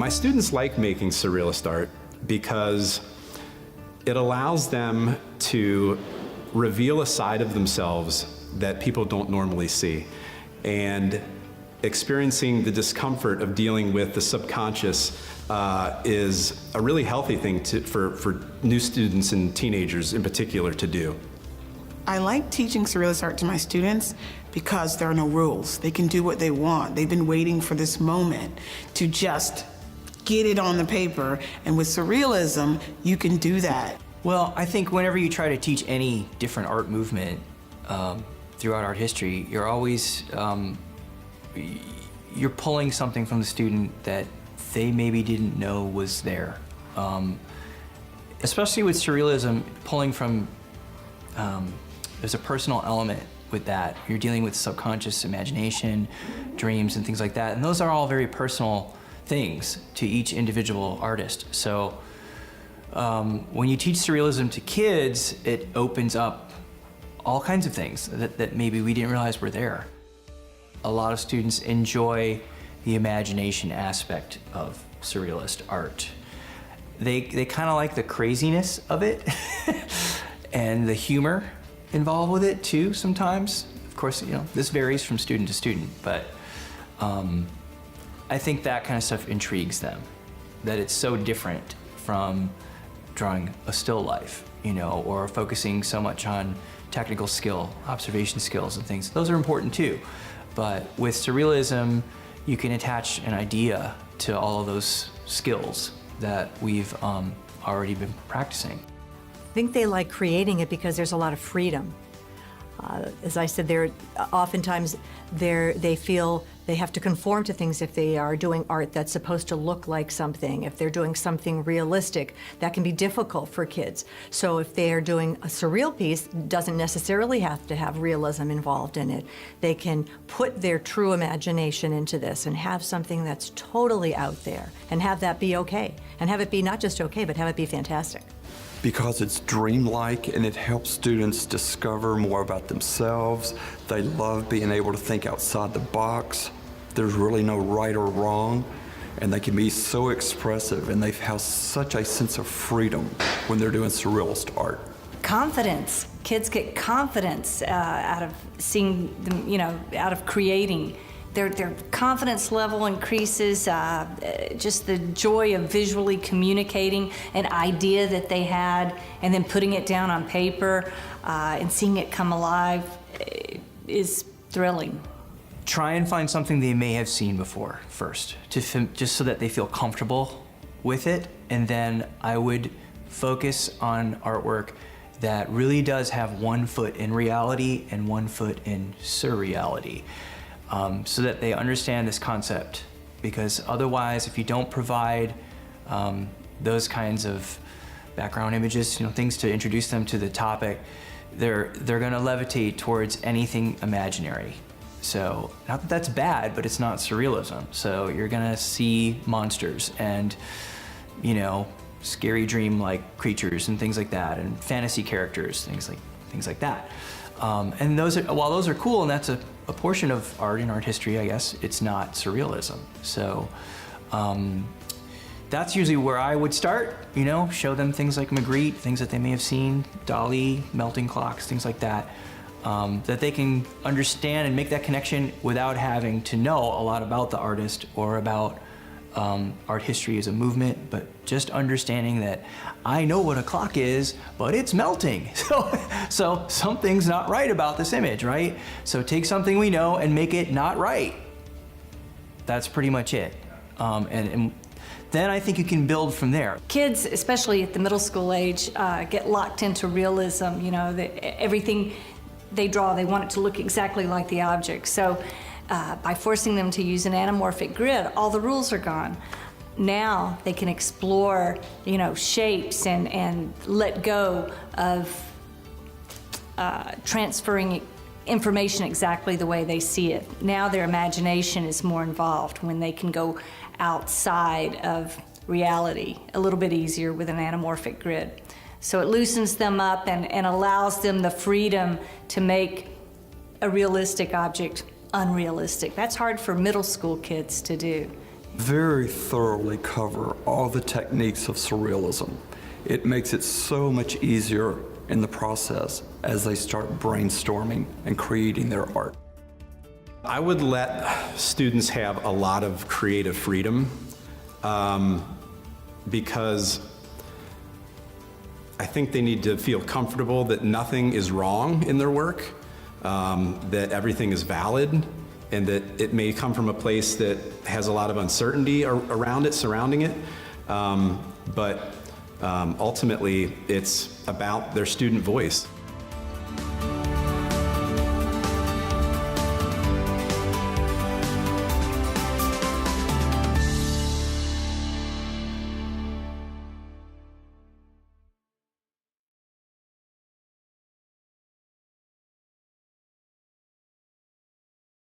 My students like making surrealist art because it allows them to reveal a side of themselves that people don't normally see. And experiencing the discomfort of dealing with the subconscious is a really healthy thing for new students and teenagers in particular to do. I like teaching surrealist art to my students because there are no rules. They can do what they want. They've been waiting for this moment to just get it on the paper, and with surrealism, you can do that. Well, I think whenever you try to teach any different art movement throughout art history, you're always, you're pulling something from the student that they maybe didn't know was there. Especially with surrealism, pulling from, there's a personal element with that. You're dealing with subconscious imagination, dreams, and things like that, and those are all very personal things to each individual artist. So when you teach surrealism to kids, it opens up all kinds of things that maybe we didn't realize were there. A lot of students enjoy the imagination aspect of surrealist art. They kind of like the craziness of it and the humor involved with it too sometimes. Of course, you know, this varies from student to student, but I think that kind of stuff intrigues them, that it's so different from drawing a still life, you know, or focusing so much on technical skill, observation skills and things. Those are important too. But with surrealism, you can attach an idea to all of those skills that we've already been practicing. I think they like creating it because there's a lot of freedom. As I said, oftentimes they feel they have to conform to things if they are doing art that's supposed to look like something. If they're doing something realistic, that can be difficult for kids. So if they are doing a surreal piece, it doesn't necessarily have to have realism involved in it. They can put their true imagination into this and have something that's totally out there and have that be okay. And have it be not just okay, but have it be fantastic. Because it's dreamlike and it helps students discover more about themselves. They love being able to think outside the box. There's really no right or wrong, and they can be so expressive, and they have such a sense of freedom when they're doing surrealist art. Confidence. Kids get confidence out of seeing them, you know, out of creating. Their confidence level increases, just the joy of visually communicating an idea that they had and then putting it down on paper and seeing it come alive is thrilling. Try and find something they may have seen before first, just so that they feel comfortable with it, and then I would focus on artwork that really does have one foot in reality and one foot in surreality. So that they understand this concept, because otherwise, if you don't provide those kinds of background images, you know, things to introduce them to the topic, they're going to levitate towards anything imaginary. So, not that that's bad, but it's not surrealism. So you're going to see monsters and, you know, scary dream-like creatures and things like that, and fantasy characters, things like that. And while those are cool, and that's a portion of art and art history, I guess, it's not surrealism. So that's usually where I would start, you know, show them things like Magritte, things that they may have seen, Dali, melting clocks, things like that, that they can understand and make that connection without having to know a lot about the artist or about art history as a movement, but just understanding that I know what a clock is, but it's melting. So something's not right about this image, right? So take something we know and make it not right. That's pretty much it. And then I think you can build from there. Kids, especially at the middle school age, get locked into realism. You know, everything they draw, they want it to look exactly like the object. So by forcing them to use an anamorphic grid, all the rules are gone. Now they can explore, you know, shapes and let go of transferring information exactly the way they see it. Now their imagination is more involved when they can go outside of reality a little bit easier with an anamorphic grid. So it loosens them up and allows them the freedom to make a realistic object unrealistic. That's hard for middle school kids to do. very thoroughly cover all the techniques of surrealism. It makes it so much easier in the process as they start brainstorming and creating their art. I would let students have a lot of creative freedom because I think they need to feel comfortable that nothing is wrong in their work, that everything is valid, and that it may come from a place that has a lot of uncertainty around it, surrounding it. But ultimately, it's about their student voice.